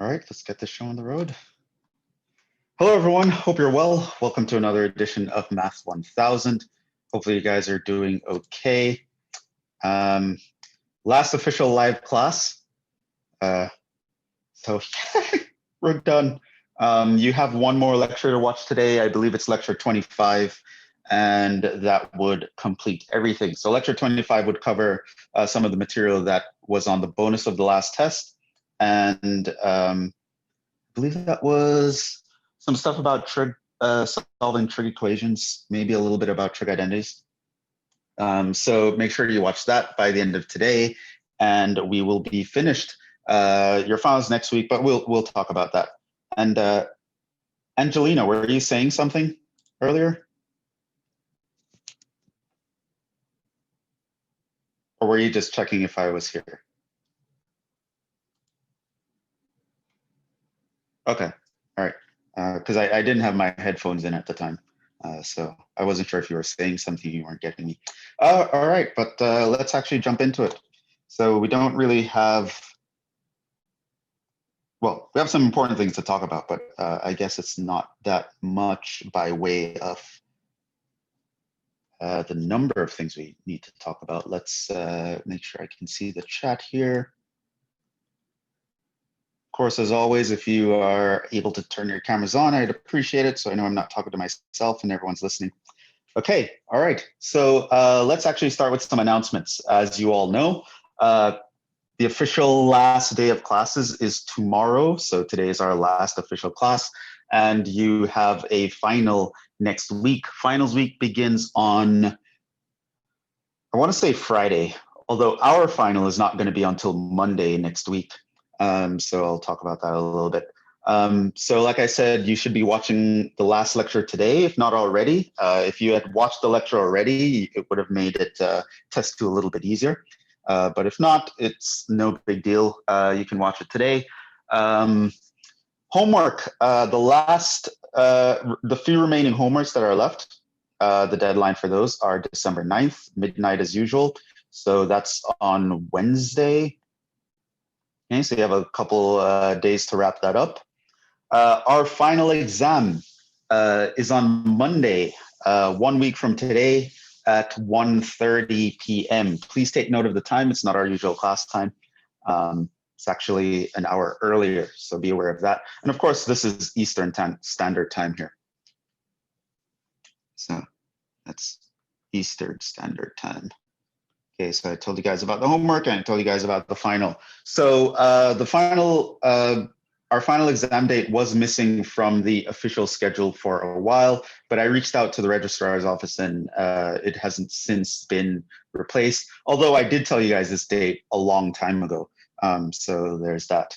All right, let's get this show on the road. Hello, everyone. Hope you're well. Welcome to another edition of Math 1000. Hopefully you guys are doing okay. Last official live class. So we're done. You have one more lecture to watch today. I believe it's lecture 25, and that would complete everything. So lecture 25 would cover some of the material that was on the bonus of the last test. And I believe that was some stuff about solving trig equations, maybe a little bit about trig identities. So make sure you watch that by the end of today, and we will be finished. Your finals next week, but we'll talk about that. And Angelina, were you saying something earlier? Or were you just checking if I was here? Okay, all right. Because I didn't have my headphones in at the time. So I wasn't sure if you were saying something, you weren't getting me. All right, but let's actually jump into it. So we don't really have, well, we have some important things to talk about, but I guess it's not that much by way of the number of things we need to talk about. Let's make sure I can see the chat here. Of course, as always, if you are able to turn your cameras on, I'd appreciate it, so I know I'm not talking to myself and everyone's listening. Okay, all right. So let's actually start with some announcements. As you all know, the official last day of classes is tomorrow. So today is our last official class, and you have a final next week. Finals week begins on, I want to say Friday, although our final is not going to be until Monday next week. So I'll talk about that a little bit. So like I said, you should be watching the last lecture today, if not already. If you had watched the lecture already, it would have made it test 2 a little bit easier. But if not, it's no big deal. You can watch it today. Homework, the few remaining homeworks that are left, the deadline for those are December 9th, midnight as usual. So that's on Wednesday. Okay, so you have a couple days to wrap that up. Our final exam is on Monday, 1 week from today at 1:30 p.m. Please take note of the time. It's not our usual class time. It's actually an hour earlier, so be aware of that. And of course, this is Eastern Standard Time here. So that's Eastern Standard Time. Okay, so I told you guys about the homework and I told you guys about the final. So our final exam date was missing from the official schedule for a while, but I reached out to the registrar's office and it hasn't since been replaced. Although I did tell you guys this date a long time ago. So there's that.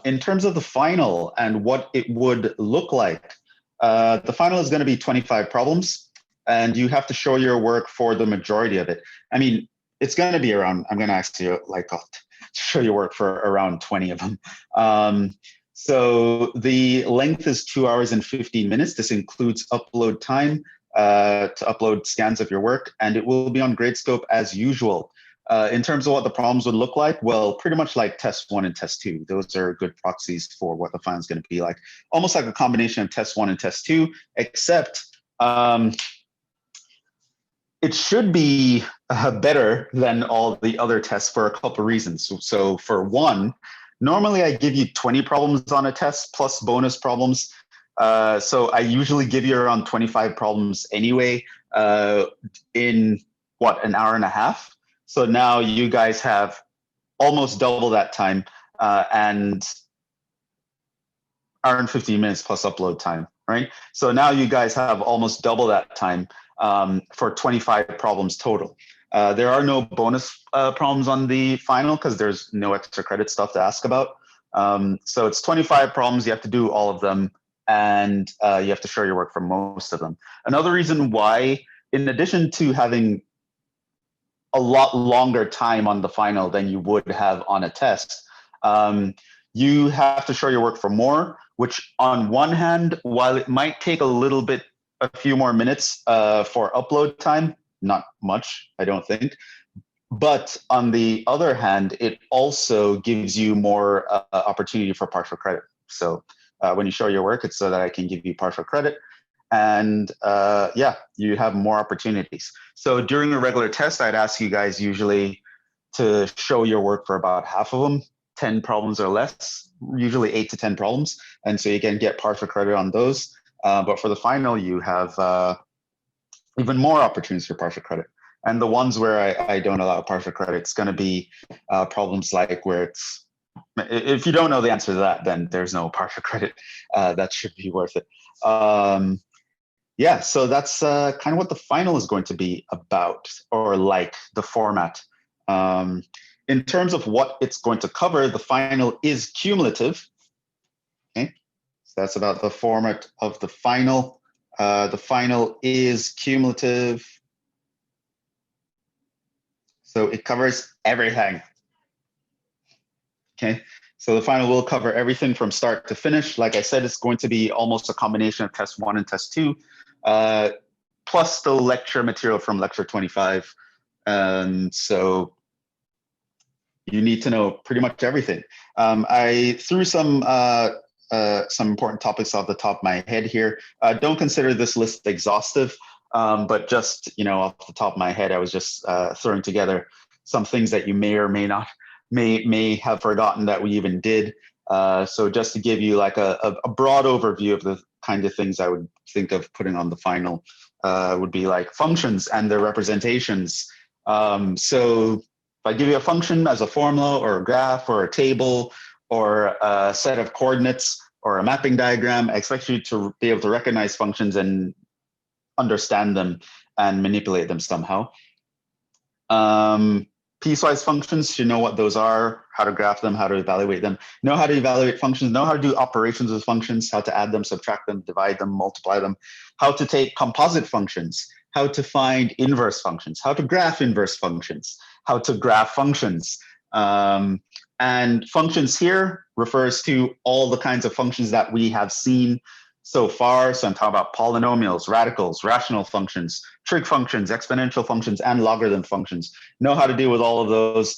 In terms of the final and what it would look like, the final is going to be 25 problems. And you have to show your work for the majority of it. I mean, it's going to be around, I'm going to ask you like to show your work for around 20 of them. So the length is 2 hours and 15 minutes. This includes upload time to upload scans of your work, and it will be on Gradescope as usual. In terms of what the problems would look like, well, pretty much like test 1 and test 2. Those are good proxies for what the final is going to be like. Almost like a combination of test 1 and test 2, except it should be better than all the other tests for a couple of reasons. So for one, normally I give you 20 problems on a test plus bonus problems. So I usually give you around 25 problems anyway in an hour and a half. So now you guys have almost double that time and hour and 15 minutes plus upload time, right? So now you guys have almost double that time for 25 problems total. There are no bonus problems on the final because there's no extra credit stuff to ask about. So it's 25 problems, you have to do all of them, and you have to show your work for most of them. Another reason why, in addition to having a lot longer time on the final than you would have on a test, you have to show your work for more, which on one hand, while it might take a few more minutes for upload time, not much, I don't think, But on the other hand, it also gives you more opportunity for partial credit. So when you show your work, it's so that I can give you partial credit. And yeah, you have more opportunities. So during a regular test, I'd ask you guys usually to show your work for about half of them, 10 problems or less, usually 8 to 10 problems. And so you can get partial credit on those. But for the final, you have even more opportunities for partial credit. And the ones where I don't allow partial credit, it's going to be problems like where it's, if you don't know the answer to that, then there's no partial credit. That should be worth it. Yeah, so that's kind of what the final is going to be about, or like the format. In terms of what it's going to cover, the final is cumulative. Okay, so that's about the format of the final. The final is cumulative. So it covers everything. Okay, so the final will cover everything from start to finish. Like I said, it's going to be almost a combination of test 1 and test 2, plus the lecture material from lecture 25. And so you need to know pretty much everything. I threw some important topics off the top of my head here. Don't consider this list exhaustive, but just, off the top of my head, I was just throwing together some things that you may or may have forgotten that we even did. So just to give you like a broad overview of the kind of things I would think of putting on the final, would be like functions and their representations. So if I give you a function as a formula or a graph or a table or a set of coordinates or a mapping diagram, I expect you to be able to recognize functions and understand them and manipulate them somehow. Piecewise functions, you know what those are, how to graph them, how to evaluate them, know how to evaluate functions, know how to do operations with functions, how to add them, subtract them, divide them, multiply them, how to take composite functions, how to find inverse functions, how to graph inverse functions, how to graph functions. And functions here refers to all the kinds of functions that we have seen so far. So I'm talking about polynomials, radicals, rational functions, trig functions, exponential functions, and logarithm functions. Know how to deal with all of those.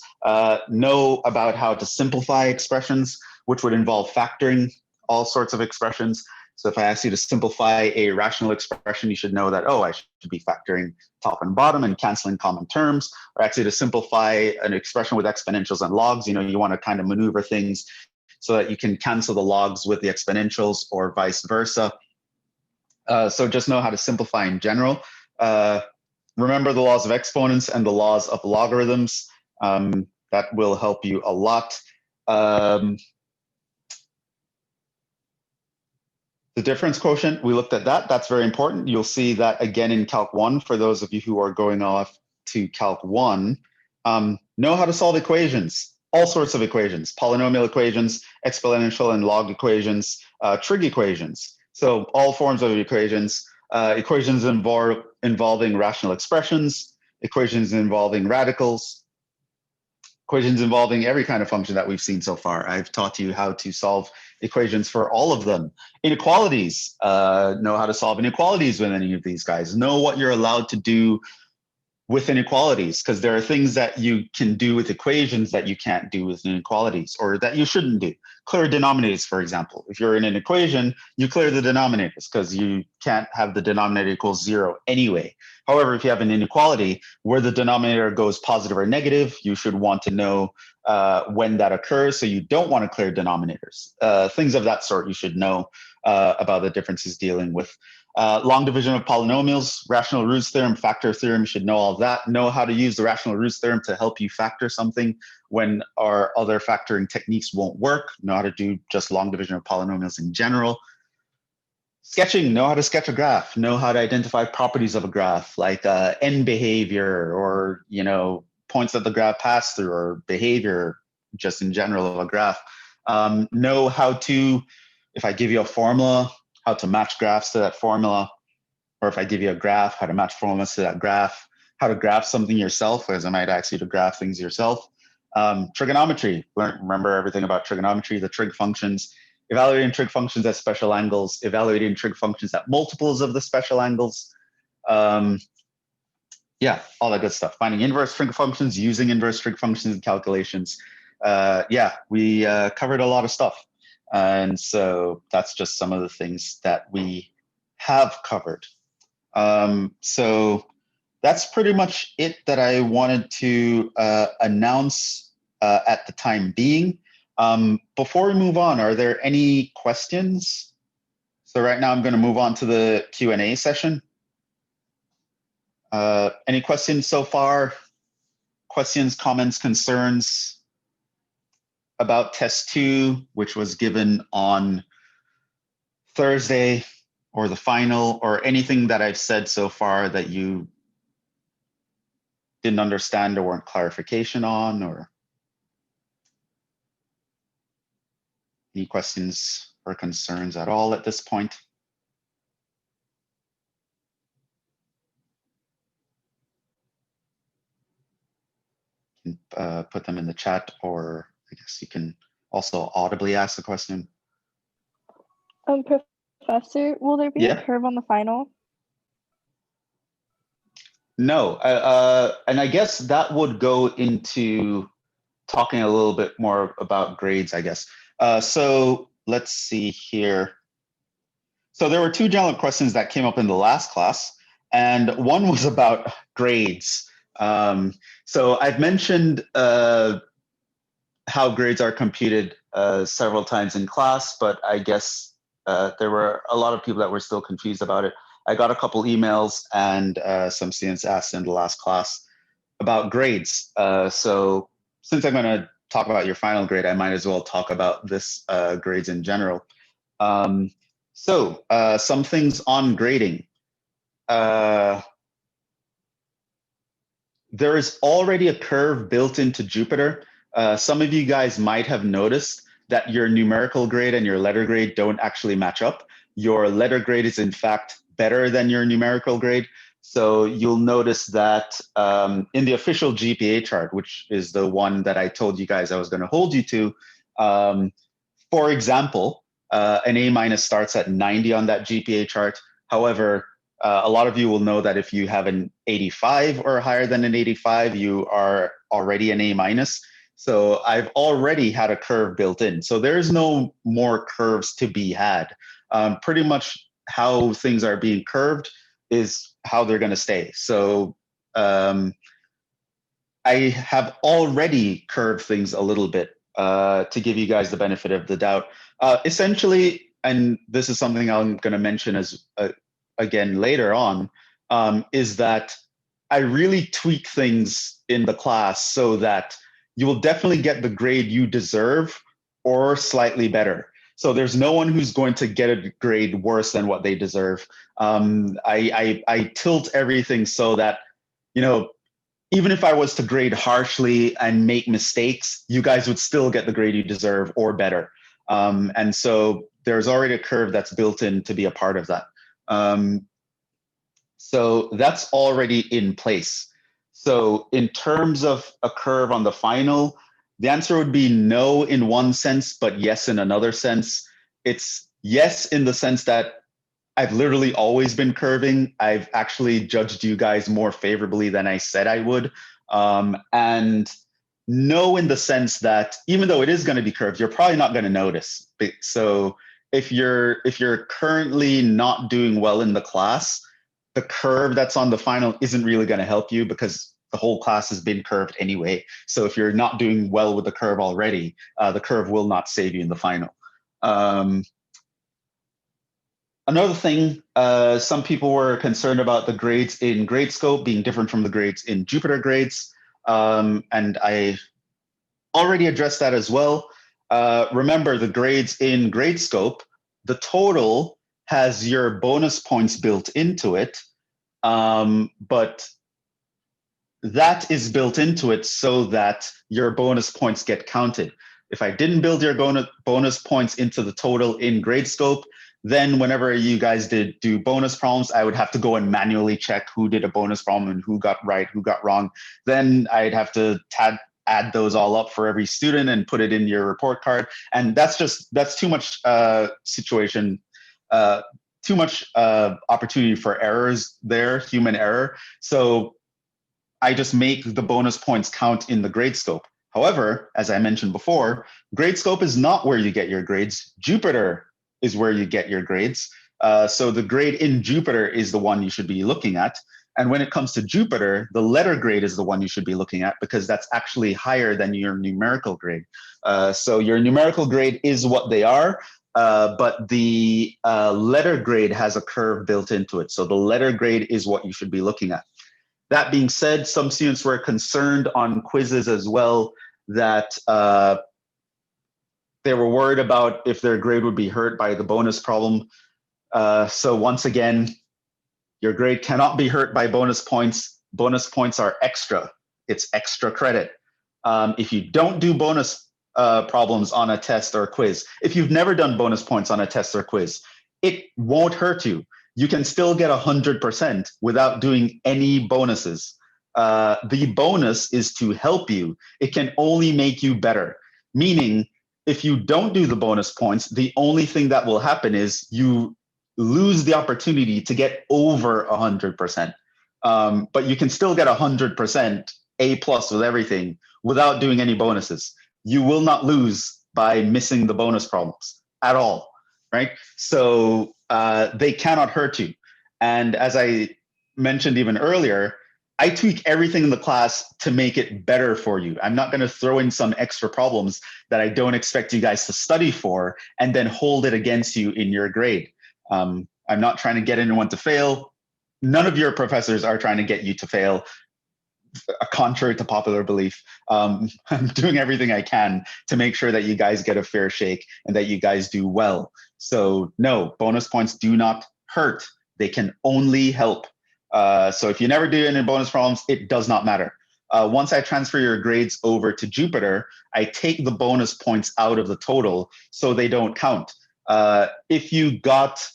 Know about how to simplify expressions, which would involve factoring all sorts of expressions. So if I ask you to simplify a rational expression, you should know that, oh, I should be factoring top and bottom and canceling common terms. Or actually to simplify an expression with exponentials and logs, you want to kind of maneuver things so that you can cancel the logs with the exponentials or vice versa. So just know how to simplify in general. Remember the laws of exponents and the laws of logarithms. That will help you a lot. The difference quotient, we looked at that. That's very important. You'll see that again in Calc 1 for those of you who are going off to Calc 1. Know how to solve equations, all sorts of equations, polynomial equations, exponential and log equations, trig equations. So all forms of equations, equations involving rational expressions, equations involving radicals, equations involving every kind of function that we've seen so far. I've taught you how to solve equations for all of them. Inequalities, know how to solve inequalities with any of these guys. Know what you're allowed to do with inequalities, because there are things that you can do with equations that you can't do with inequalities, or that you shouldn't do. Clear denominators, for example. If you're in an equation, you clear the denominators because you can't have the denominator equals 0 anyway. However, if you have an inequality where the denominator goes positive or negative, you should want to know when that occurs, so you don't want to clear denominators. Things of that sort you should know about the differences dealing with. Long division of polynomials, rational roots theorem, factor theorem, you should know all of that. Know how to use the rational roots theorem to help you factor something when our other factoring techniques won't work. Know how to do just long division of polynomials in general. Sketching, know how to sketch a graph. Know how to identify properties of a graph, like end behavior, or points that the graph pass through, or behavior just in general of a graph. Know how to, if I give you a formula, how to match graphs to that formula, or if I give you a graph, how to match formulas to that graph, how to graph something yourself, as I might ask you to graph things yourself. Trigonometry, remember everything about trigonometry, the trig functions, evaluating trig functions at special angles, evaluating trig functions at multiples of the special angles. Yeah, all that good stuff. Finding inverse trig functions, using inverse trig functions in calculations. Yeah, we covered a lot of stuff. And so that's just some of the things that we have covered. So that's pretty much it that I wanted to announce at the time being. Before we move on, are there any questions? So right now I'm going to move on to the Q&A session. Any questions so far? Questions, comments, concerns about test 2, which was given on Thursday, or the final, or anything that I've said so far that you didn't understand or want clarification on, or any questions or concerns at all at this point? You can put them in the chat, or I guess you can also audibly ask the question. Professor, will there be a curve on the final? No, and I guess that would go into talking a little bit more about grades, I guess. So let's see here. So there were two general questions that came up in the last class, and one was about grades. So I've mentioned how grades are computed several times in class, but I guess there were a lot of people that were still confused about it. I got a couple emails and some students asked in the last class about grades. So since I'm going to talk about your final grade, I might as well talk about this grades in general. So some things on grading. There is already a curve built into Jupyter. Some of you guys might have noticed that your numerical grade and your letter grade don't actually match up. Your letter grade is in fact better than your numerical grade. So you'll notice that in the official GPA chart, which is the one that I told you guys I was going to hold you to, for example, an A- starts at 90 on that GPA chart. However, a lot of you will know that if you have an 85 or higher than an 85, you are already an A-. So I've already had a curve built in. So there's no more curves to be had. Pretty much how things are being curved is how they're going to stay. So I have already curved things a little bit to give you guys the benefit of the doubt. Essentially, and this is something I'm going to mention as again later on, is that I really tweak things in the class so that you will definitely get the grade you deserve or slightly better. So there's no one who's going to get a grade worse than what they deserve. I tilt everything so that, you know, even if I was to grade harshly and make mistakes, you guys would still get the grade you deserve or better. And so there's already a curve that's built in to be a part of that. So that's already in place. So in terms of a curve on the final, the answer would be no in one sense, but yes in another sense. It's yes in the sense that I've literally always been curving. I've actually judged you guys more favorably than I said I would. And no in the sense that even though it is going to be curved, you're probably not going to notice. So if you're currently not doing well in the class, the curve that's on the final isn't really going to help you because the whole class has been curved anyway. So if you're not doing well with the curve already, the curve will not save you in the final. Another thing, some people were concerned about the grades in Gradescope being different from the grades in Jupyter Grades. And I already addressed that as well. Remember, the grades in Gradescope, the total has your bonus points built into it, but that is built into it so that your bonus points get counted. If I didn't build your bonus points into the total in Gradescope, then whenever you guys do bonus problems, I would have to go and manually check who did a bonus problem and who got right, who got wrong. Then I'd have to add those all up for every student and put it in your report card. And that's too much too much opportunity for errors there, human error. So I just make the bonus points count in the Gradescope. However, as I mentioned before, Gradescope is not where you get your grades. Jupyter is where you get your grades. So the grade in Jupyter is the one you should be looking at. And when it comes to Jupyter, the letter grade is the one you should be looking at because that's actually higher than your numerical grade. So your numerical grade is what they are, but the letter grade has a curve built into it. So the letter grade is what you should be looking at. That being said, some students were concerned on quizzes as well that they were worried about if their grade would be hurt by the bonus problem. So once again, your grade cannot be hurt by bonus points. Bonus points are extra. It's extra credit. If you don't do bonus problems on a test or a quiz, if you've never done bonus points on a test or quiz, it won't hurt you. You can still get 100% without doing any bonuses. The bonus is to help you. It can only make you better. Meaning, if you don't do the bonus points, the only thing that will happen is you lose the opportunity to get over 100%. But you can still get 100% A+ with everything without doing any bonuses. You will not lose by missing the bonus problems at all, right? So they cannot hurt you. And as I mentioned even earlier, I tweak everything in the class to make it better for you. I'm not going to throw in some extra problems that I don't expect you guys to study for and then hold it against you in your grade. I'm not trying to get anyone to fail. None of your professors are trying to get you to fail, contrary to popular belief. I'm doing everything I can to make sure that you guys get a fair shake and that you guys do well. So no, bonus points do not hurt. They can only help. So if you never do any bonus problems, it does not matter. Once I transfer your grades over to Jupyter, I take the bonus points out of the total so they don't count. If you got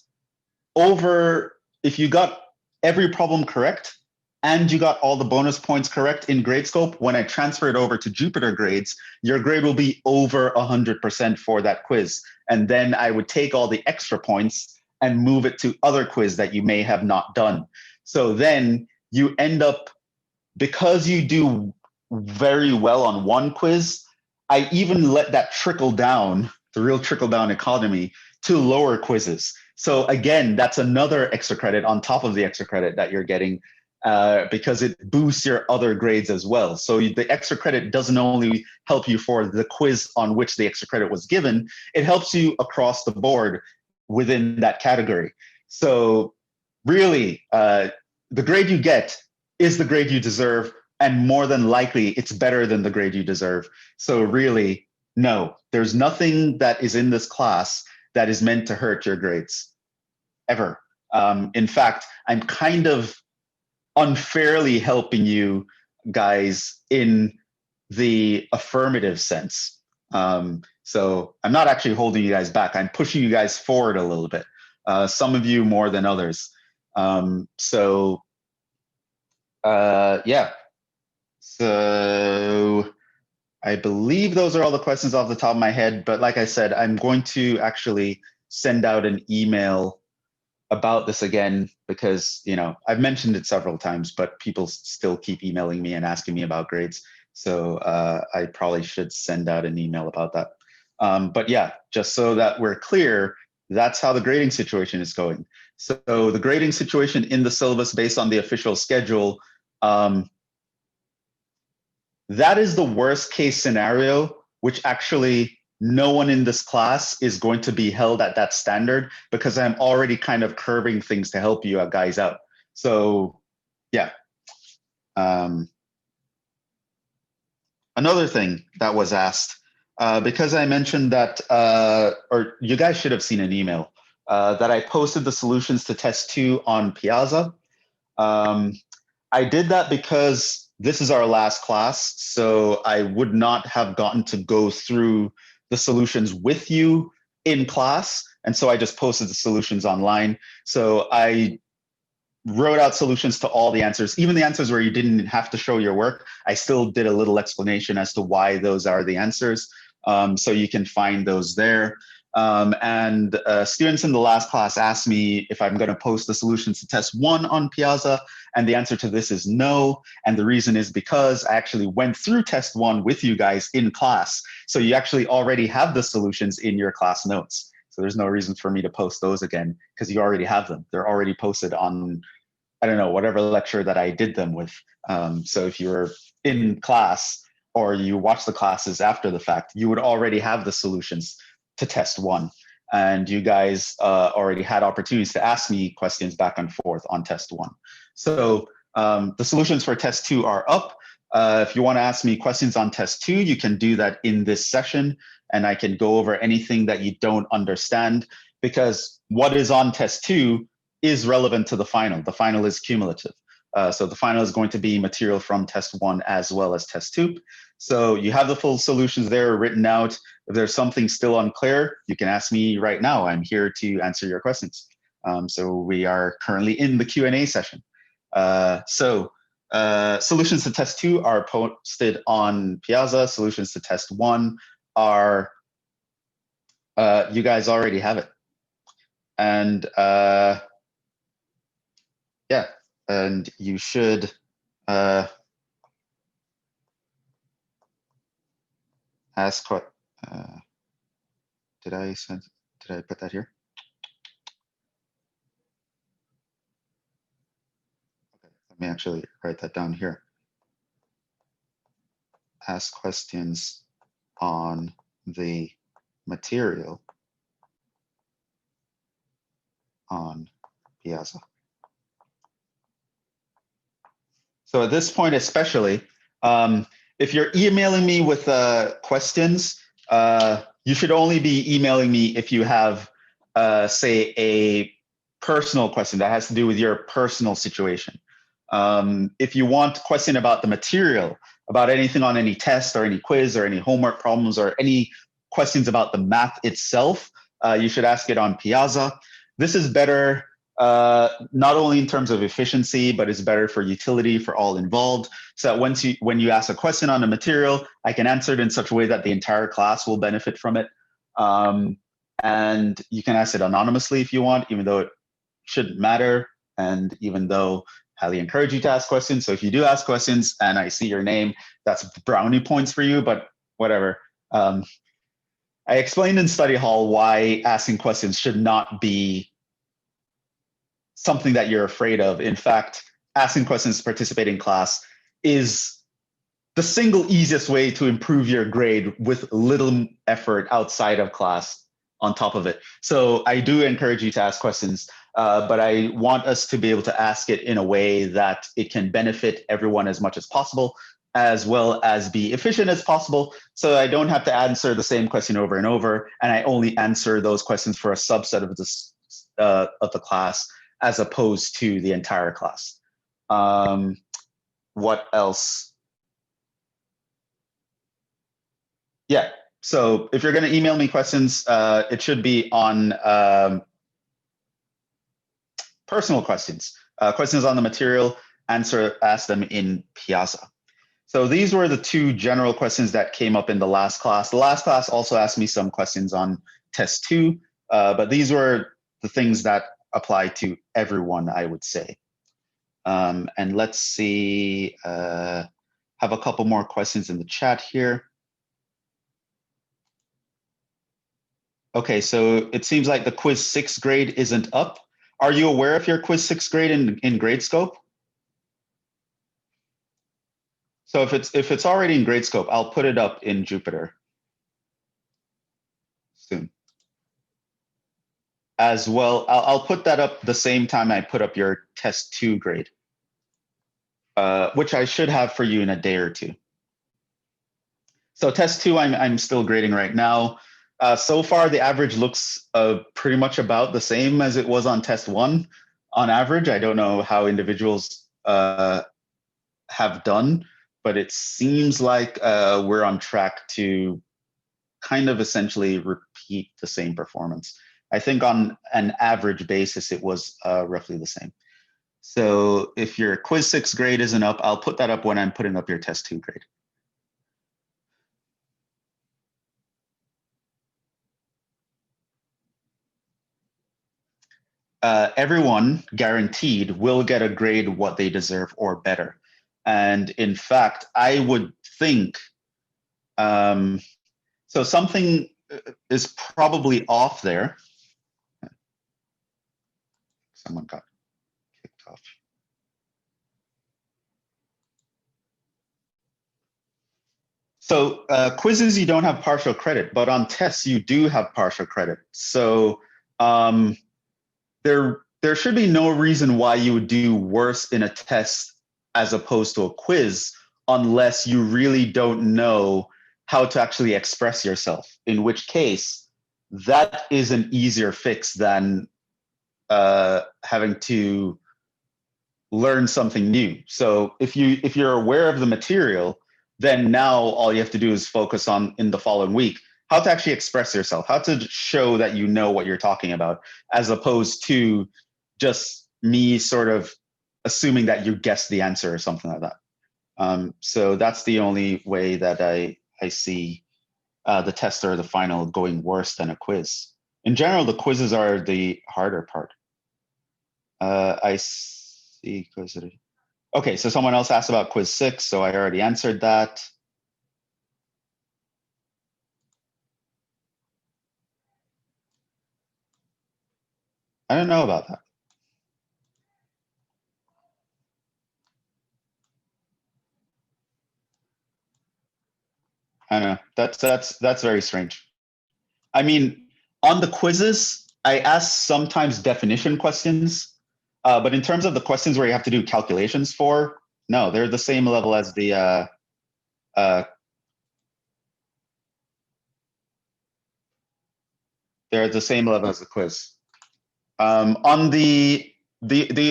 every problem correct and you got all the bonus points correct in Gradescope, when I transfer it over to Jupyter Grades, your grade will be over 100% for that quiz. And then I would take all the extra points and move it to other quiz that you may have not done. So then you end up, because you do very well on one quiz, I even let that trickle down, the real trickle down economy, to lower quizzes. So again, that's another extra credit on top of the extra credit that you're getting because it boosts your other grades as well. So the extra credit doesn't only help you for the quiz on which the extra credit was given, it helps you across the board within that category. So really, the grade you get is the grade you deserve, and more than likely, it's better than the grade you deserve. So really, no, there's nothing that is in this class that is meant to hurt your grades, ever. In fact, I'm kind of unfairly helping you guys in the affirmative sense. So I'm not actually holding you guys back. I'm pushing you guys forward a little bit. Some of you more than others. Yeah. So I believe those are all the questions off the top of my head. But like I said, I'm going to actually send out an email about this again because, you know, I've mentioned it several times, but people still keep emailing me and asking me about grades. So I probably should send out an email about that. But yeah, just so that we're clear, that's how the grading situation is going. So the grading situation in the syllabus based on the official schedule, that is the worst case scenario, which actually no one in this class is going to be held at that standard because I'm already kind of curving things to help you guys out. So yeah. Another thing that was asked, because I mentioned that, or you guys should have seen an email, that I posted the solutions to test 2 on Piazza. I did that because this is our last class, so I would not have gotten to go through the solutions with you in class. And so I just posted the solutions online. So I wrote out solutions to all the answers, even the answers where you didn't have to show your work. I still did a little explanation as to why those are the answers. So you can find those there. And students in the last class asked me if I'm going to post the solutions to test 1 on Piazza, and the answer to this is no. And the reason is because I actually went through test 1 with you guys in class. So you actually already have the solutions in your class notes. So there's no reason for me to post those again because you already have them. They're already posted on, I don't know, whatever lecture that I did them with. So if you were in class or you watch the classes after the fact, you would already have the solutions to test 1. And you guys already had opportunities to ask me questions back and forth on test 1. So the solutions for test 2 are up. If you want to ask me questions on test 2, you can do that in this session, and I can go over anything that you don't understand, because what is on test 2 is relevant to the final. The final is cumulative. So the final is going to be material from test 1 as well as test 2. So you have the full solutions there written out. If there's something still unclear, you can ask me right now. I'm here to answer your questions. So we are currently in the Q&A session. Solutions to test 2 are posted on Piazza. Solutions to test 1 are, you guys already have it. And yeah, and you should ask what, did I put that here? Okay, let me actually write that down here. Ask questions on the material on Piazza. So at this point, especially, if you're emailing me with questions, you should only be emailing me if you have, say, a personal question that has to do with your personal situation. If you want a question about the material, about anything on any test or any quiz or any homework problems or any questions about the math itself, you should ask it on Piazza. This is better not only in terms of efficiency, but it's better for utility for all involved. So that when you ask a question on a material, I can answer it in such a way that the entire class will benefit from it. And you can ask it anonymously if you want, even though it shouldn't matter. And even though I highly encourage you to ask questions. So if you do ask questions and I see your name, that's brownie points for you, but whatever. I explained in study hall why asking questions should not be something that you're afraid of. In fact, asking questions to participate in class is the single easiest way to improve your grade with little effort outside of class on top of it. So I do encourage you to ask questions, but I want us to be able to ask it in a way that it can benefit everyone as much as possible, as well as be efficient as possible. So I don't have to answer the same question over and over, and I only answer those questions for a subset of the class, as opposed to the entire class. What else? Yeah, so if you're going to email me questions, it should be on personal questions, questions on the material, ask them in Piazza. So these were the 2 general questions that came up in the last class. The last class also asked me some questions on test 2, but these were the things that apply to everyone, I would say. And let's see, have a couple more questions in the chat here. Okay, so it seems like the quiz 6th grade isn't up. Are you aware of your quiz 6th grade in Gradescope? So if it's already in Gradescope, I'll put it up in Jupyter soon. As well, I'll put that up the same time I put up your test 2 grade, which I should have for you in a day or 2. So test 2, I'm still grading right now. So far, the average looks pretty much about the same as it was on test 1 on average. I don't know how individuals have done, but it seems like we're on track to kind of essentially repeat the same performance. I think on an average basis, it was roughly the same. So if your quiz 6 grade isn't up, I'll put that up when I'm putting up your test 2 grade. everyone guaranteed will get a grade what they deserve or better. And in fact, I would think, so something is probably off there. Someone got kicked off. So quizzes, you don't have partial credit, but on tests, you do have partial credit. So there should be no reason why you would do worse in a test as opposed to a quiz, unless you really don't know how to actually express yourself, in which case that is an easier fix than having to learn something new. So if you're aware of the material, then now all you have to do is focus on, in the following week, how to actually express yourself, how to show that you know what you're talking about, as opposed to just me sort of assuming that you guessed the answer or something like that. So that's the only way that I see the test or the final going worse than a quiz. In general, the quizzes are the harder part. I see quiz. Okay, so someone else asked about quiz 6, so I already answered that. I don't know about that. I don't know. That's very strange. I mean, on the quizzes, I ask sometimes definition questions, but in terms of the questions where you have to do calculations for, no, they're the same level as the they're the same level as the quiz. On the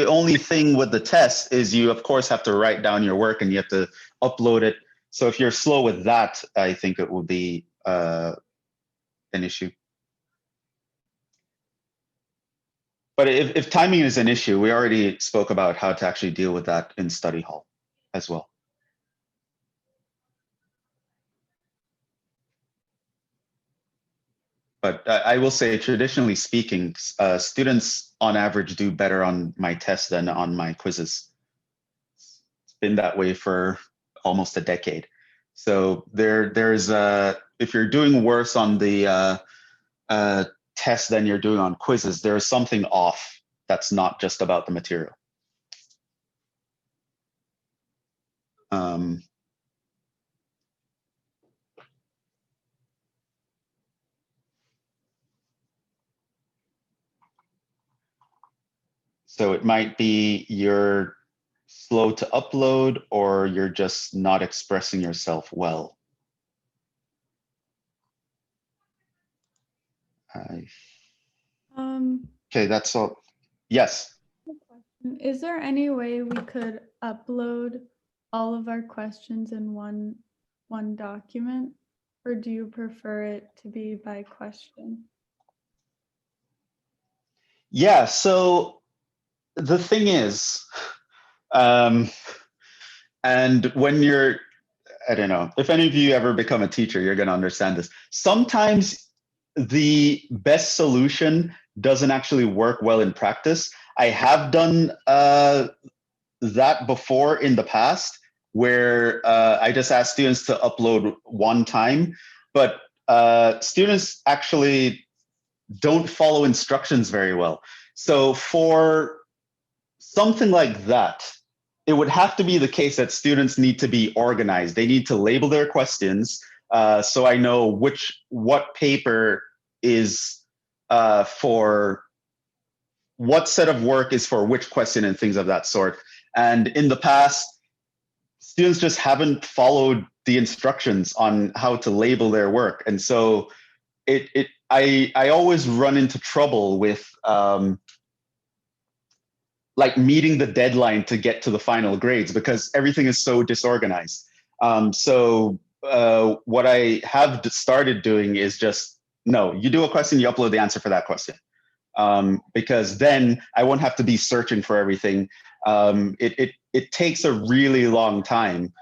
only thing with the test is you of course have to write down your work and you have to upload it. So if you're slow with that, I think it will be an issue. But if timing is an issue, we already spoke about how to actually deal with that in study hall as well. But I will say, traditionally speaking, students on average do better on my tests than on my quizzes. It's been that way for almost a decade. So there's if you're doing worse on the test than you're doing on quizzes, there is something off that's not just about the material. So it might be you're slow to upload, or you're just not expressing yourself well. Okay, that's all. Yes. Is there any way we could upload all of our questions in one document, or do you prefer it to be by question? Yeah, so the thing is, and when you're, I don't know, if any of you ever become a teacher, you're going to understand this. Sometimes the best solution doesn't actually work well in practice. I have done that before in the past, where I just asked students to upload one time, but students actually don't follow instructions very well. So for something like that, it would have to be the case that students need to be organized. They need to label their questions, so I know what paper is for what set of work is for which question and things of that sort. And in the past, students just haven't followed the instructions on how to label their work. And so I always run into trouble with like meeting the deadline to get to the final grades because everything is so disorganized. So what I have started doing is just, no, you do a question, you upload the answer for that question. Because then I won't have to be searching for everything. It takes a really long time,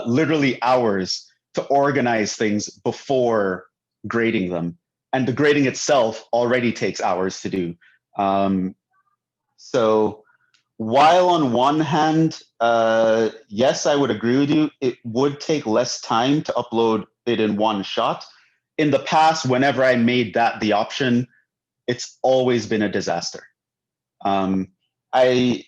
literally hours, to organize things before grading them. And the grading itself already takes hours to do. So while on one hand, yes, I would agree with you, it would take less time to upload it in one shot. In the past, whenever I made that the option, it's always been a disaster. I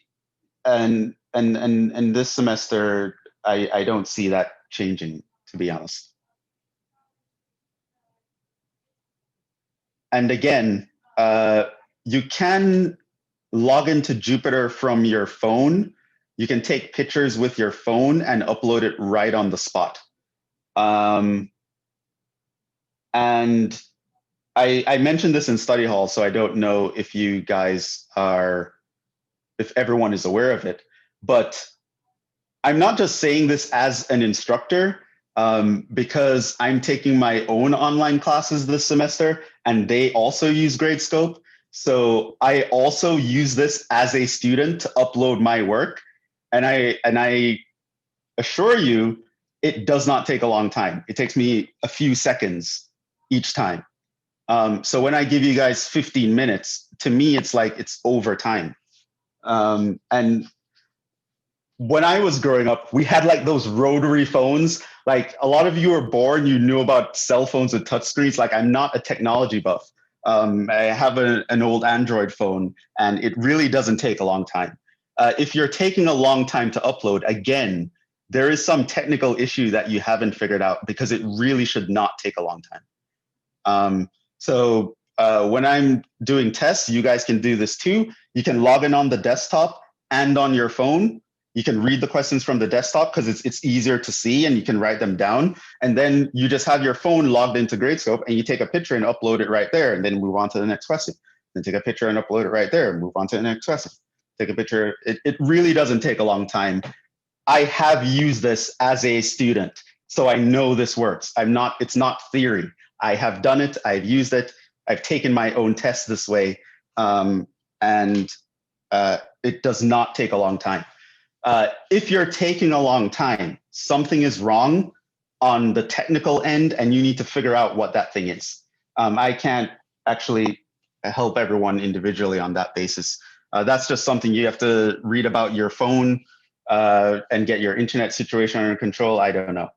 and this semester, I don't see that changing, to be honest. And again, you can log into Jupyter from your phone. You can take pictures with your phone and upload it right on the spot. And I mentioned this in study hall, so I don't know if you guys are, if everyone is aware of it, but I'm not just saying this as an instructor, because I'm taking my own online classes this semester and they also use Gradescope. So I also use this as a student to upload my work. And I assure you, it does not take a long time. It takes me a few seconds each time. So when I give you guys 15 minutes, to me, it's like it's over time. And when I was growing up, we had like those rotary phones. Like a lot of you were born, you knew about cell phones with touchscreens. Like I'm not a technology buff. I have an old Android phone and it really doesn't take a long time. If you're taking a long time to upload, again, there is some technical issue that you haven't figured out because it really should not take a long time. So when I'm doing tests, you guys can do this too. You can log in on the desktop and on your phone. You can read the questions from the desktop because it's easier to see and you can write them down. And then you just have your phone logged into Gradescope and you take a picture and upload it right there and then move on to the next question. Then take a picture and upload it right there and move on to the next question. Take a picture. It really doesn't take a long time. I have used this as a student, so I know this works. It's not theory. I have done it, I've used it, I've taken my own tests this way, and it does not take a long time. If you're taking a long time, something is wrong on the technical end and you need to figure out what that thing is. I can't actually help everyone individually on that basis. That's just something you have to read about your phone and get your internet situation under control. I don't know.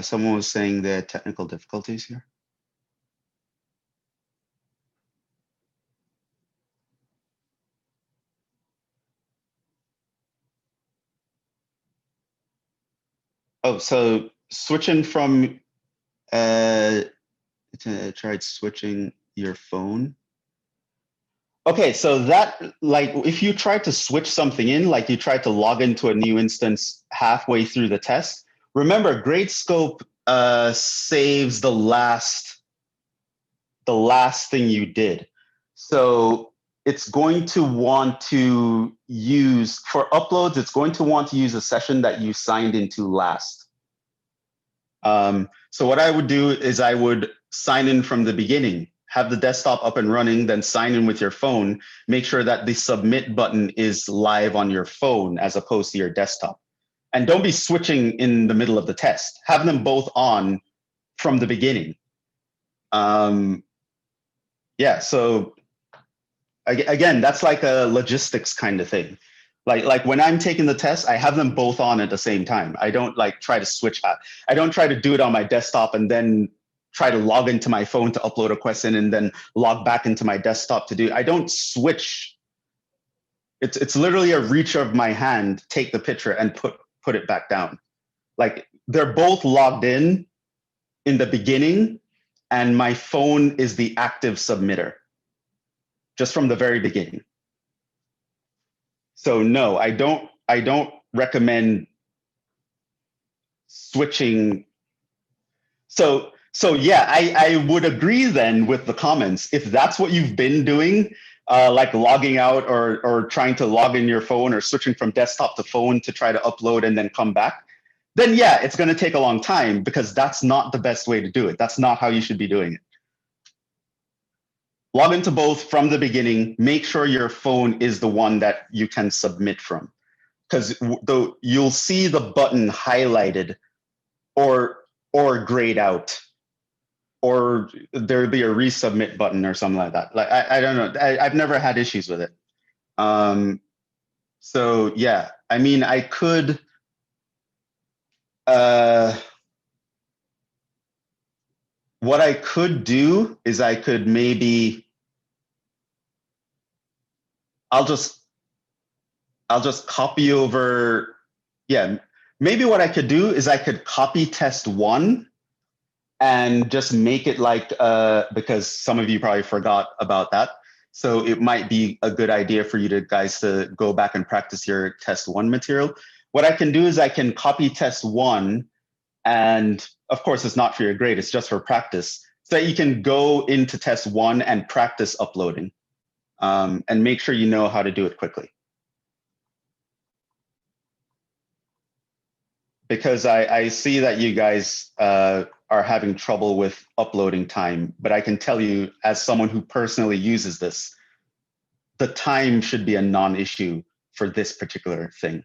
Someone was saying the technical difficulties here. Oh, so switching from, tried switching your phone. Okay, so that, like, if you try to switch something in, like you try to log into a new instance halfway through the test, remember Gradescope saves the last thing you did. So it's going to want to use, for uploads, it's going to want to use a session that you signed into last. So what I would do is I would sign in from the beginning, have the desktop up and running, then sign in with your phone, make sure that the submit button is live on your phone as opposed to your desktop. And don't be switching in the middle of the test. Have them both on from the beginning. Yeah, so again, that's like a logistics kind of thing. Like when I'm taking the test, I have them both on at the same time. I don't like try to switch out. I don't try to do it on my desktop and then try to log into my phone to upload a question and then log back into my desktop to do. I don't switch. It's literally a reach of my hand, take the picture and put it back down. Like they're both logged in the beginning and my phone is the active submitter just from the very beginning. So no, I don't recommend switching. So yeah, I would agree then with the comments. If that's what you've been doing, like logging out or trying to log in your phone or switching from desktop to phone to try to upload and then come back, then yeah, it's going to take a long time because that's not the best way to do it. That's not how you should be doing it. Log into both from the beginning. Make sure your phone is the one that you can submit from, because you'll see the button highlighted or grayed out, or there'll be a resubmit button or something like that. Like I don't know. I've never had issues with it. So yeah, I mean, I could. What I could do is I could maybe. I'll just copy over. Yeah, maybe what I could do is I could copy test 1 and just make it like, because some of you probably forgot about that. So it might be a good idea for you guys to go back and practice your test 1 material. What I can do is I can copy test 1, and of course it's not for your grade, it's just for practice, so that you can go into test 1 and practice uploading, and make sure you know how to do it quickly. Because I see that you guys are having trouble with uploading time, but I can tell you, as someone who personally uses this, the time should be a non-issue for this particular thing.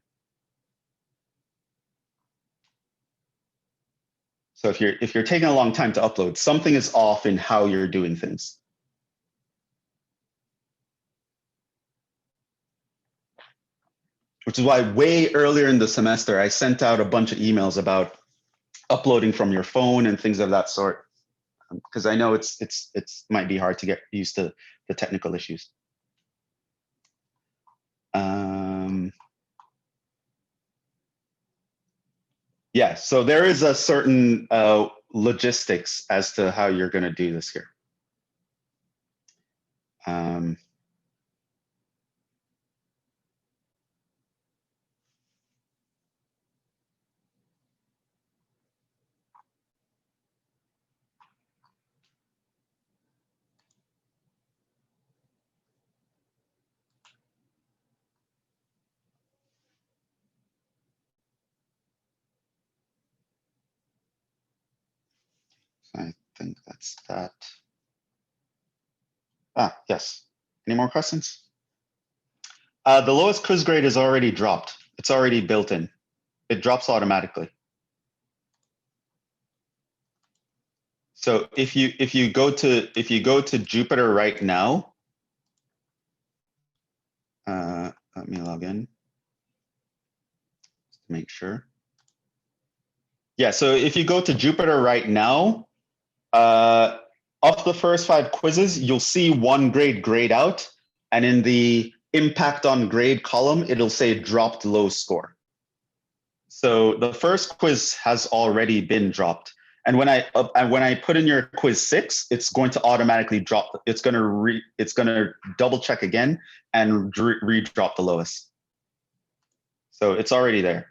So if you're taking a long time to upload, something is off in how you're doing things. Which is why way earlier in the semester, I sent out a bunch of emails about uploading from your phone and things of that sort, because I know it's might be hard to get used to the technical issues. Yeah, so there is a certain logistics as to how you're going to do this here. I think that's that. Yes. Any more questions? The lowest quiz grade is already dropped. It's already built in. It drops automatically. So if you go to Jupyter right now, let me log in just to make sure. Yeah, so if you go to Jupyter right now, of the first 5 quizzes, you'll see 1 grade grayed out, and in the impact on grade column, it'll say dropped low score. So the first quiz has already been dropped. And when I put in your quiz 6, it's going to automatically drop. It's going to double check again and re-drop the lowest. So it's already there.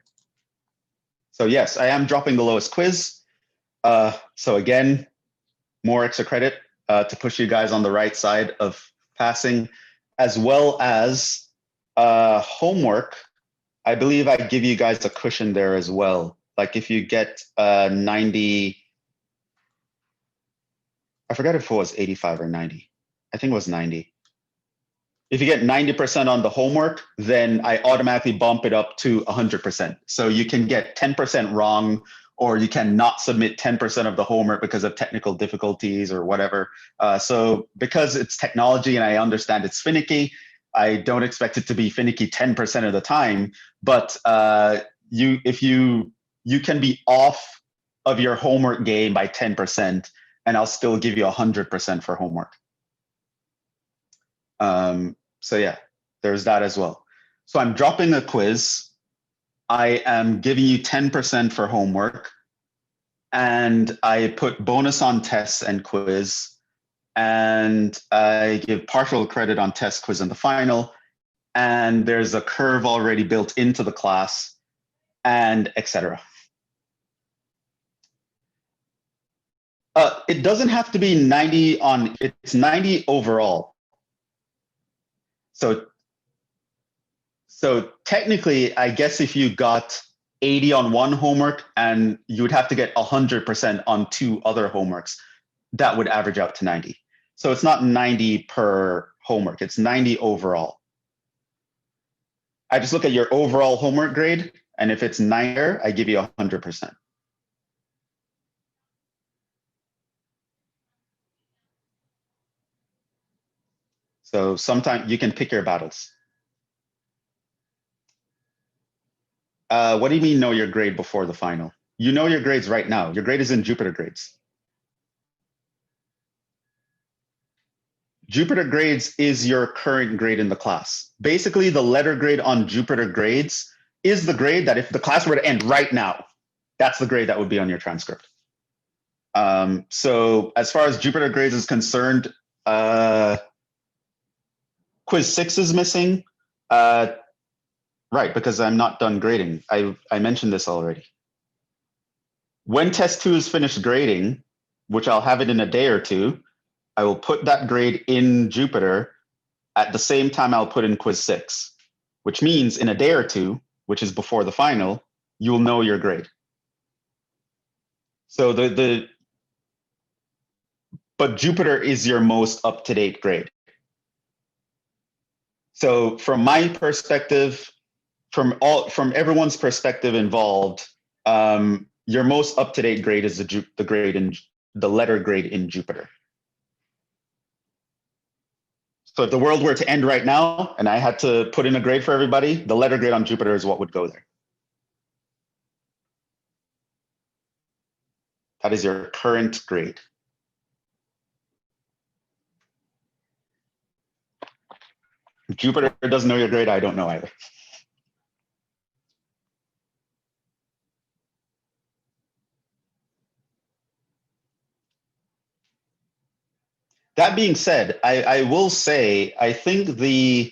So yes, I am dropping the lowest quiz. So again, more extra credit to push you guys on the right side of passing, as well as homework. I believe I give you guys a cushion there as well. Like if you get 90, I forgot if it was 85 or 90. I think it was 90. If you get 90% on the homework, then I automatically bump it up to 100%. So you can get 10% wrong, or you cannot submit 10% of the homework because of technical difficulties or whatever. So because it's technology and I understand it's finicky, I don't expect it to be finicky 10% of the time, but if you can be off of your homework game by 10%, and I'll still give you 100% for homework. So yeah, there's that as well. So I'm dropping a quiz. I am giving you 10% for homework, and I put bonus on tests and quiz, and I give partial credit on test, quiz, and the final. And there's a curve already built into the class, and etc. It doesn't have to be 90 on, it's 90 overall. So technically, I guess if you got 80 on one homework and you would have to get 100% on 2 other homeworks, that would average out to 90. So it's not 90 per homework, it's 90 overall. I just look at your overall homework grade, and if it's 9, I give you 100%. So sometimes you can pick your battles. What do you mean know your grade before the final? You know your grades right now. Your grade is in Jupyter Grades. Jupyter Grades is your current grade in the class. Basically, the letter grade on Jupyter Grades is the grade that if the class were to end right now, that's the grade that would be on your transcript. So as far as Jupyter Grades is concerned, quiz 6 is missing. Right, because I'm not done grading. I mentioned this already. When test 2 is finished grading, which I'll have it in a day or two, I will put that grade in Jupyter at the same time I'll put in quiz 6, which means in a day or two, which is before the final, you'll know your grade. So but Jupyter is your most up-to-date grade. So from my perspective, from everyone's perspective involved, your most up-to-date grade is the grade in the letter grade in Jupyter. So if the world were to end right now and I had to put in a grade for everybody, the letter grade on Jupyter is what would go there. That is your current grade. If Jupyter doesn't know your grade, I don't know either. That being said, I will say, I think the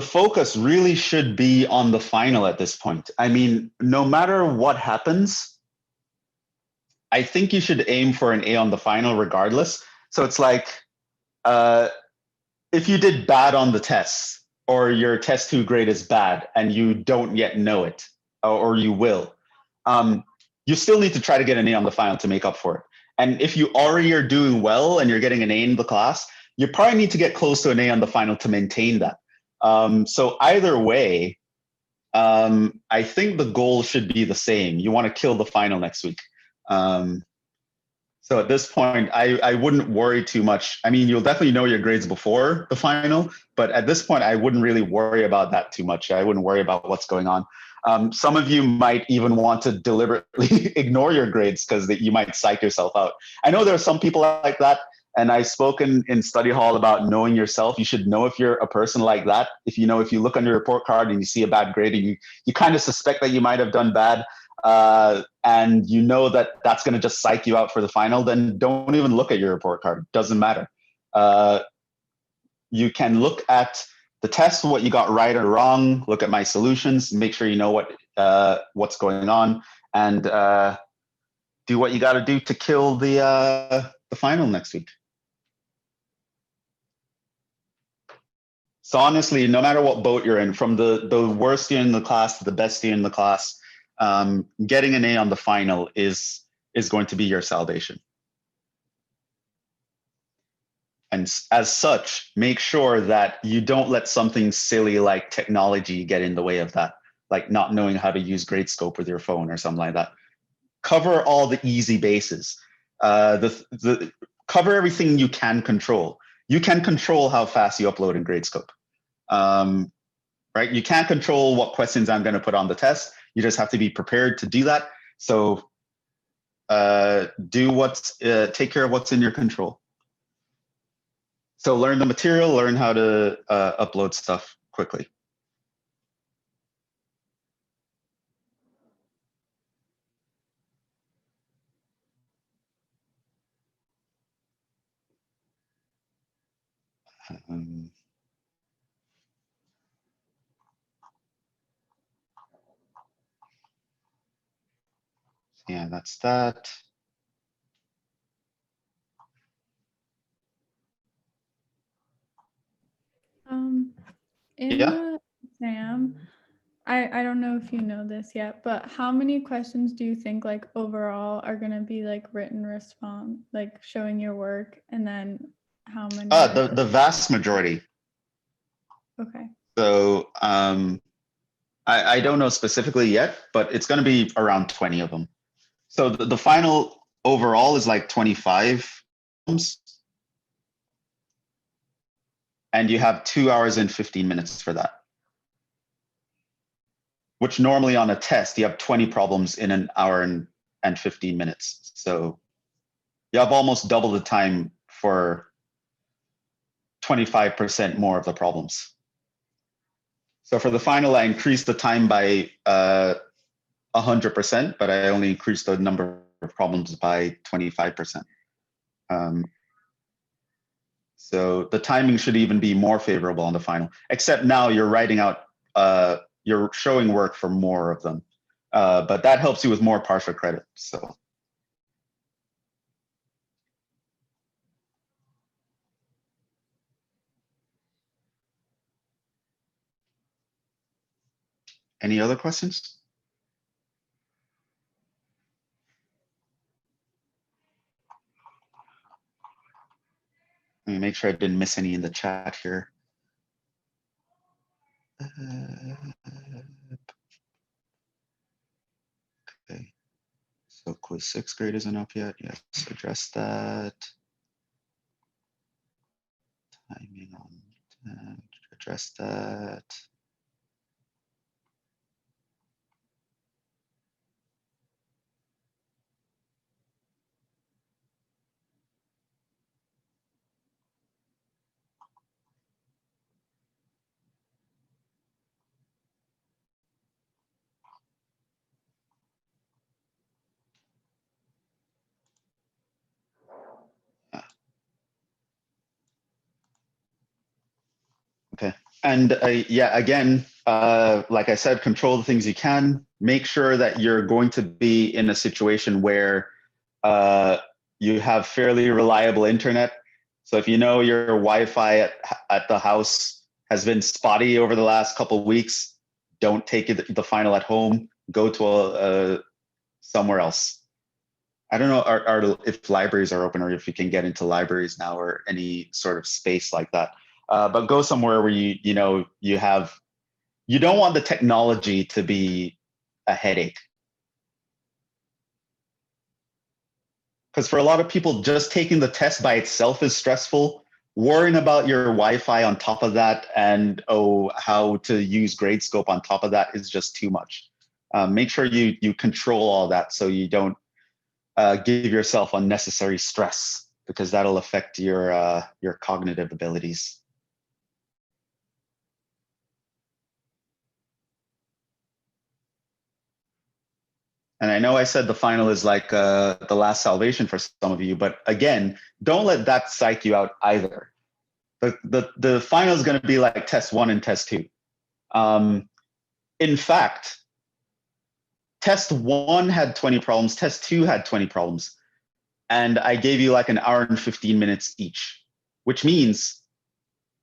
focus really should be on the final at this point. I mean, no matter what happens, I think you should aim for an A on the final regardless. So it's like, if you did bad on the tests or your test 2 grade is bad and you don't yet know it, or you will, you still need to try to get an A on the final to make up for it. And if you already are doing well and you're getting an A in the class, you probably need to get close to an A on the final to maintain that. So either way, I think the goal should be the same. You want to kill the final next week. So at this point, I wouldn't worry too much. I mean, you'll definitely know your grades before the final, but at this point, I wouldn't really worry about that too much. I wouldn't worry about what's going on. Some of you might even want to deliberately ignore your grades because you might psych yourself out. I know there are some people like that, and I've spoken in study hall about knowing yourself. You should know if you're a person like that. If you look on your report card and you see a bad grade and you kind of suspect that you might have done bad, and you know that that's going to just psych you out for the final, then don't even look at your report card. Doesn't matter. You can look at the test, what you got right or wrong, look at my solutions, make sure you know what's going on, and do what you got to do to kill the final next week. So honestly, no matter what boat you're in, from the worst student in the class to the best student in the class, getting an A on the final is going to be your salvation. And as such, make sure that you don't let something silly like technology get in the way of that, like not knowing how to use Gradescope with your phone or something like that. Cover all the easy bases. Cover everything you can control. You can control how fast you upload in Gradescope. Right? You can't control what questions I'm going to put on the test. You just have to be prepared to do that. So take care of what's in your control. So learn the material, learn how to upload stuff quickly. Yeah, that's that. in Yeah. the exam, I don't know if you know this yet, but how many questions do you think like overall are gonna be like written response, like showing your work, and then how many are The just vast majority. okay. So I don't know specifically yet, but it's going to be around 20 of them. So the final overall is like 25, and you have 2 hours and 15 minutes for that. Which normally on a test, you have 20 problems in an hour and 15 minutes. So you have almost double the time for 25% more of the problems. So for the final, I increased the time by 100%, but I only increased the number of problems by 25%. So the timing should even be more favorable on the final, except now you're writing out, you're showing work for more of them. But that helps you with more partial credit, so. Any other questions? Let me make sure I didn't miss any in the chat here. Okay, so quiz 6 grade isn't up yet. Yes, address that. Timing on address that. Okay, and yeah, again, like I said, control the things you can. Make sure that you're going to be in a situation where you have fairly reliable internet. So if you know your Wi-Fi at the house has been spotty over the last couple of weeks, don't take the final at home. Go to somewhere else. I don't know if libraries are open or if you can get into libraries now or any sort of space like that. But go somewhere where you don't want the technology to be a headache. Because for a lot of people, just taking the test by itself is stressful. Worrying about your Wi-Fi on top of that and how to use Gradescope on top of that is just too much. Make sure you control all that so you don't give yourself unnecessary stress, because that'll affect your cognitive abilities. And I know I said the final is like the last salvation for some of you, but again, don't let that psych you out either. The final is going to be like test 1 and test 2. In fact, test 1 had 20 problems, test 2 had 20 problems. And I gave you like an hour and 15 minutes each, which means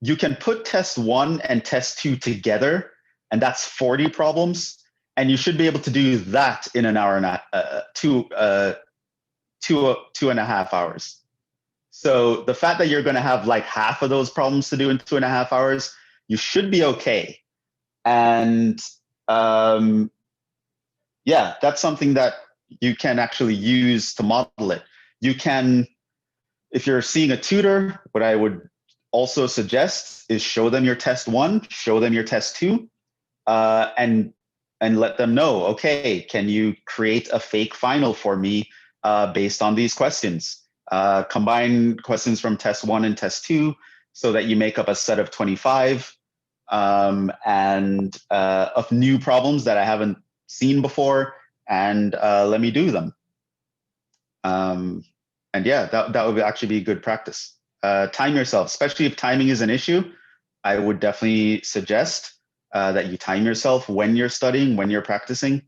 you can put test 1 and test 2 together, and that's 40 problems. And you should be able to do that in an hour and two and a half hours. So the fact that you're going to have like half of those problems to do in 2.5 hours, you should be okay. And yeah, that's something that you can actually use to model it. You can, if you're seeing a tutor, what I would also suggest is show them your test 1, show them your test 2, and let them know, okay, can you create a fake final for me based on these questions? Combine questions from test 1 and test 2 so that you make up a set of 25 and of new problems that I haven't seen before, and let me do them. And yeah, that would actually be good practice. Time yourself, especially if timing is an issue. I would definitely suggest that you time yourself when you're studying, when you're practicing.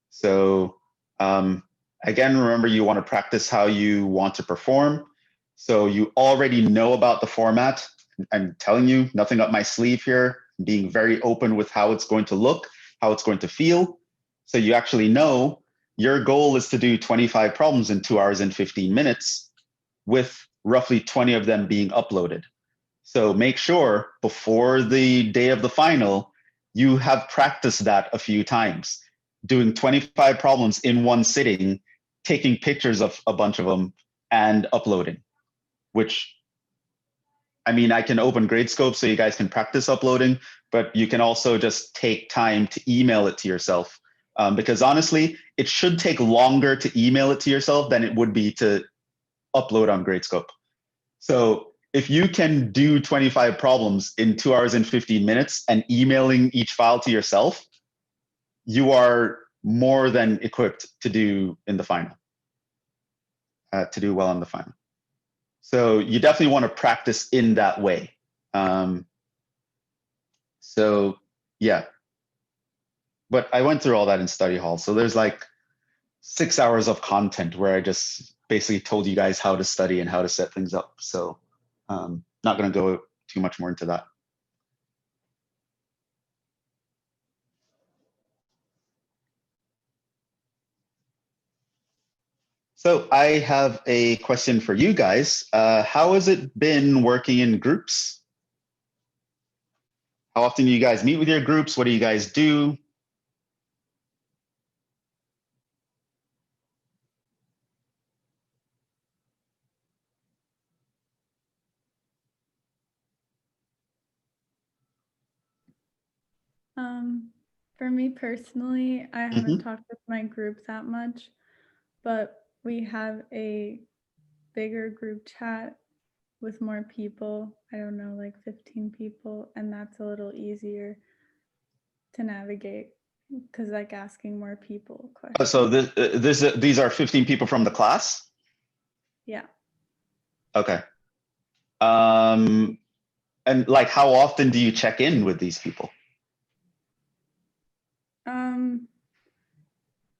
So again, remember, you want to practice how you want to perform. So you already know about the format. I'm telling you, nothing up my sleeve here, being very open with how it's going to look, how it's going to feel. So you actually know your goal is to do 25 problems in 2 hours and 15 minutes with roughly 20 of them being uploaded. So make sure before the day of the final, you have practiced that a few times, doing 25 problems in one sitting, taking pictures of a bunch of them and uploading, which, I mean, I can open Gradescope so you guys can practice uploading, but you can also just take time to email it to yourself. Because honestly, it should take longer to email it to yourself than it would be to upload on Gradescope. So if you can do 25 problems in 2 hours and 15 minutes and emailing each file to yourself, you are more than equipped to do in the final, to do well in the final. So you definitely want to practice in that way. So yeah, but I went through all that in study hall. So there's like 6 hours of content where I just basically told you guys how to study and how to set things up. So not going to go too much more into that. So I have a question for you guys. How has it been working in groups? How often do you guys meet with your groups? What do you guys do? For me personally, I haven't talked with my group that much, but we have a bigger group chat with more people. I don't know, like 15 people, and that's a little easier to navigate because like asking more people questions. So these are 15 people from the class? Yeah. Okay. And like, how often do you check in with these people?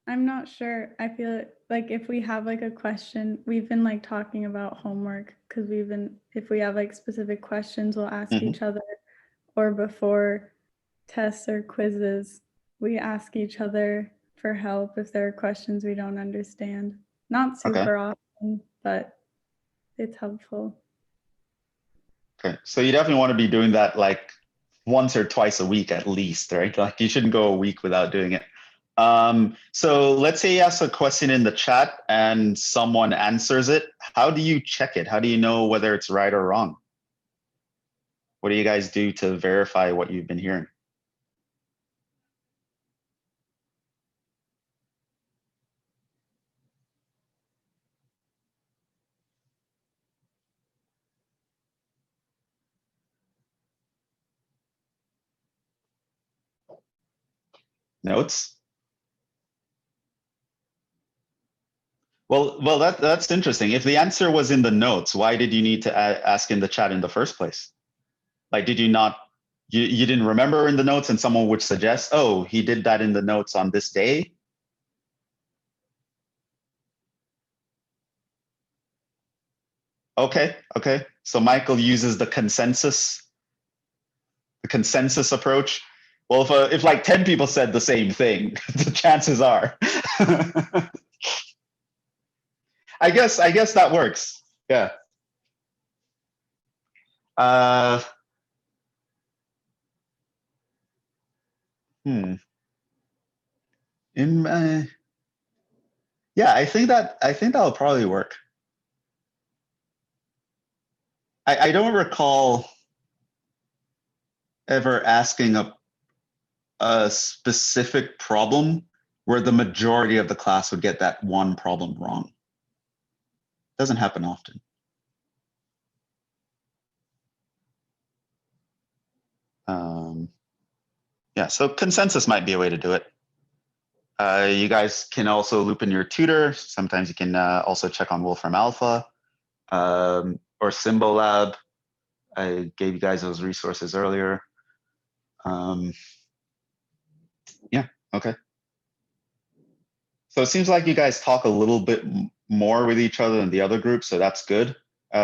I'm not sure. I feel like if we have like a question, we've been like talking about homework because if we have like specific questions, we'll ask each other, or before tests or quizzes, we ask each other for help if there are questions we don't understand. Not super often, but it's helpful. Okay, so you definitely want to be doing that like once or twice a week at least, right? Like you shouldn't go a week without doing it. So let's say you ask a question in the chat and someone answers it. How do you check it? How do you know whether it's right or wrong? What do you guys do to verify what you've been hearing? Notes? Well, that's interesting. If the answer was in the notes, why did you need to ask in the chat in the first place? Like, did you not, you didn't remember in the notes and someone would suggest, oh, he did that in the notes on this day? Okay, okay. So Michael uses the consensus approach. Well, if like 10 people said the same thing, the chances are. I guess that works. Yeah. In my, yeah, I think that'll probably work. I don't recall ever asking a specific problem where the majority of the class would get that one problem wrong. Doesn't happen often. Yeah, so consensus might be a way to do it. You guys can also loop in your tutor. Sometimes you can also check on Wolfram Alpha or Symbolab. I gave you guys those resources earlier. Yeah, okay. So it seems like you guys talk a little bit more with each other than the other group, so that's good.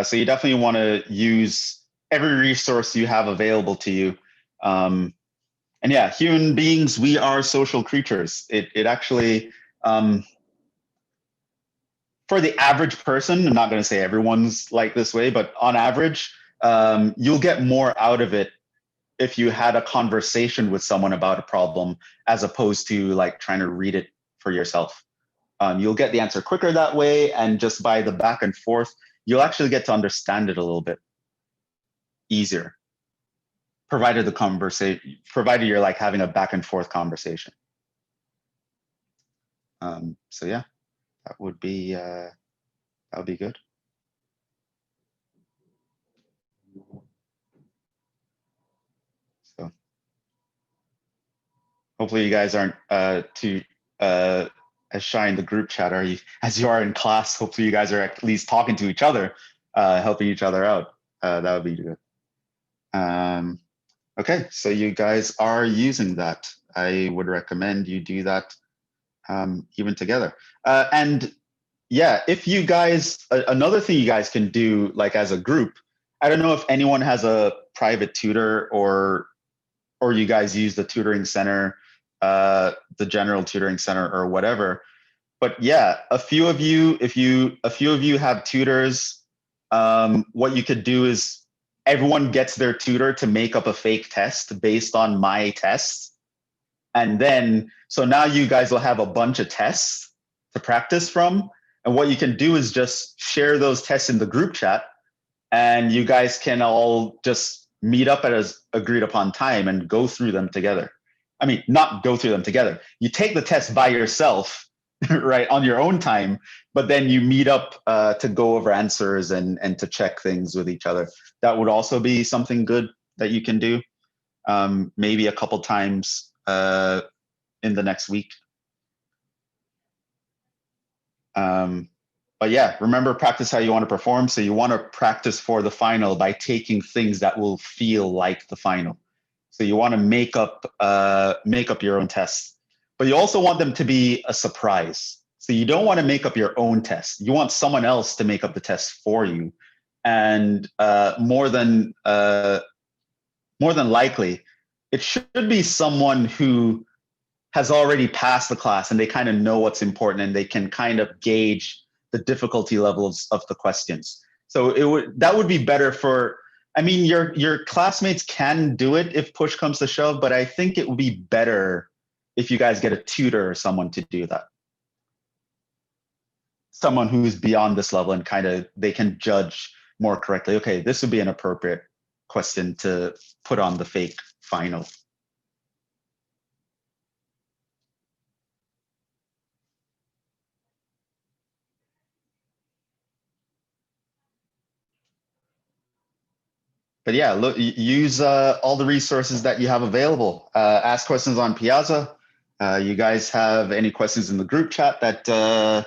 So you definitely want to use every resource you have available to you. And yeah, human beings, we are social creatures. It actually, for the average person, I'm not going to say everyone's like this way, but on average, you'll get more out of it if you had a conversation with someone about a problem as opposed to like trying to read it for yourself. You'll get the answer quicker that way, and just by the back and forth, you'll actually get to understand it a little bit easier, provided you're like having a back and forth conversation. So yeah, that would be good. So hopefully you guys aren't too as shy in the group chat as you are in class. Hopefully you guys are at least talking to each other, helping each other out. That would be good. Okay, so you guys are using that. I would recommend you do that even together. And yeah, if you guys, another thing you guys can do like as a group, I don't know if anyone has a private tutor or you guys use the tutoring center, the general tutoring center or whatever. But yeah, a few of you have tutors, what you could do is everyone gets their tutor to make up a fake test based on my tests. And then, so now you guys will have a bunch of tests to practice from. And what you can do is just share those tests in the group chat, and you guys can all just meet up at an agreed upon time and go through them together. I mean, not go through them together. You take the test by yourself, right, on your own time, but then you meet up to go over answers and to check things with each other. That would also be something good that you can do, maybe a couple times in the next week. But yeah, remember, practice how you want to perform. So you want to practice for the final by taking things that will feel like the final. So you want to make up your own tests, but you also want them to be a surprise. So you don't want to make up your own test. You want someone else to make up the test for you. And more than likely, it should be someone who has already passed the class and they kind of know what's important and they can kind of gauge the difficulty levels of the questions. So that would be better for, I mean, your classmates can do it if push comes to shove, but I think it would be better if you guys get a tutor or someone to do that. Someone who's beyond this level and kind of, they can judge more correctly. Okay, this would be an appropriate question to put on the fake final. But yeah, look, use all the resources that you have available. Ask questions on Piazza. You guys have any questions in the group chat that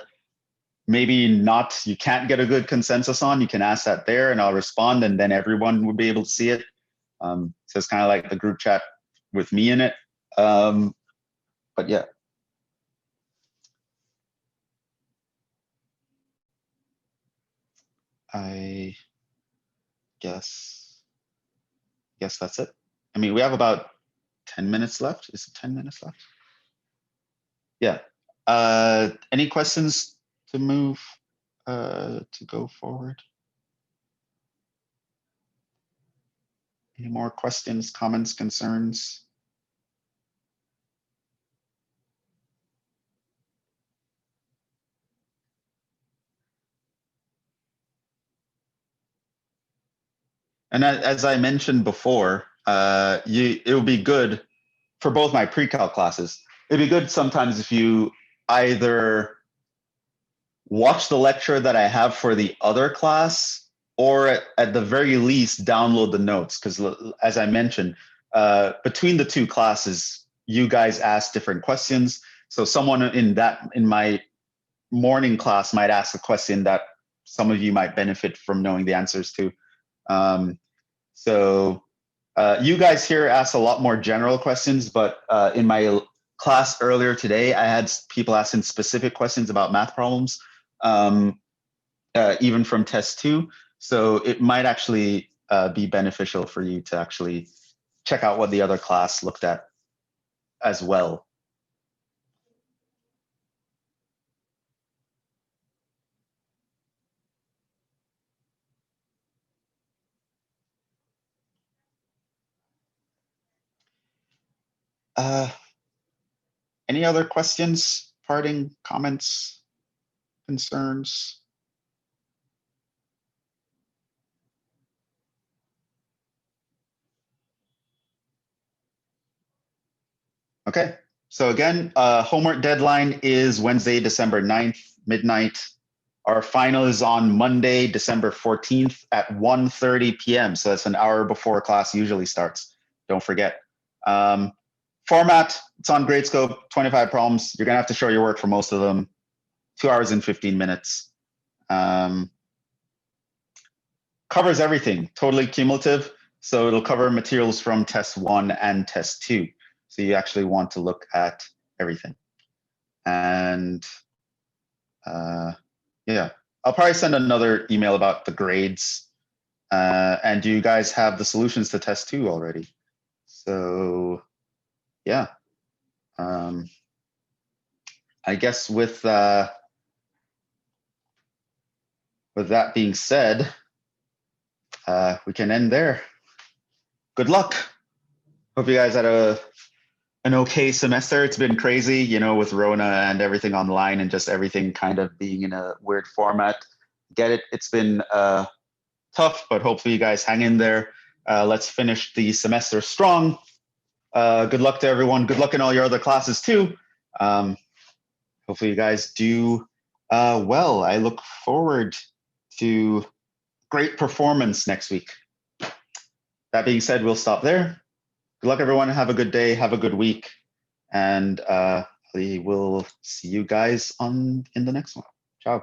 maybe you can't get a good consensus on, you can ask that there and I'll respond, and then everyone would be able to see it. So it's kind of like the group chat with me in it. But yeah. I guess that's it. I mean, we have about 10 minutes left. Is it 10 minutes left? Yeah. Any questions to move to go forward? Any more questions, comments, concerns? And as I mentioned before, it would be good for both my pre-calc classes. It'd be good sometimes if you either watch the lecture that I have for the other class, or at the very least download the notes. Because as I mentioned, between the two classes, you guys ask different questions. So someone in my morning class might ask a question that some of you might benefit from knowing the answers to. So you guys here asked a lot more general questions, but in my class earlier today, I had people asking specific questions about math problems, even from test 2. So it might actually be beneficial for you to actually check out what the other class looked at as well. Any other questions, parting comments, concerns? Okay, so again, homework deadline is Wednesday, December 9th, midnight. Our final is on Monday, December 14th at 1:30 p.m. So that's an hour before class usually starts. Don't forget. Format, it's on Gradescope, 25 problems. You're gonna have to show your work for most of them. 2 hours and 15 minutes. Covers everything, totally cumulative. So it'll cover materials from test 1 and test 2. So you actually want to look at everything. And yeah, I'll probably send another email about the grades. And do you guys have the solutions to test 2 already? So yeah, I guess with that being said, we can end there. Good luck. Hope you guys had an okay semester. It's been crazy, you know, with Rona and everything online and just everything kind of being in a weird format. Get it? It's been tough, but hopefully you guys hang in there. Let's finish the semester strong. Good luck to everyone. Good luck in all your other classes too. Hopefully you guys do well. I look forward to great performance next week. That being said, we'll stop there. Good luck, everyone. Have a good day. Have a good week. And we will see you guys in the next one. Ciao.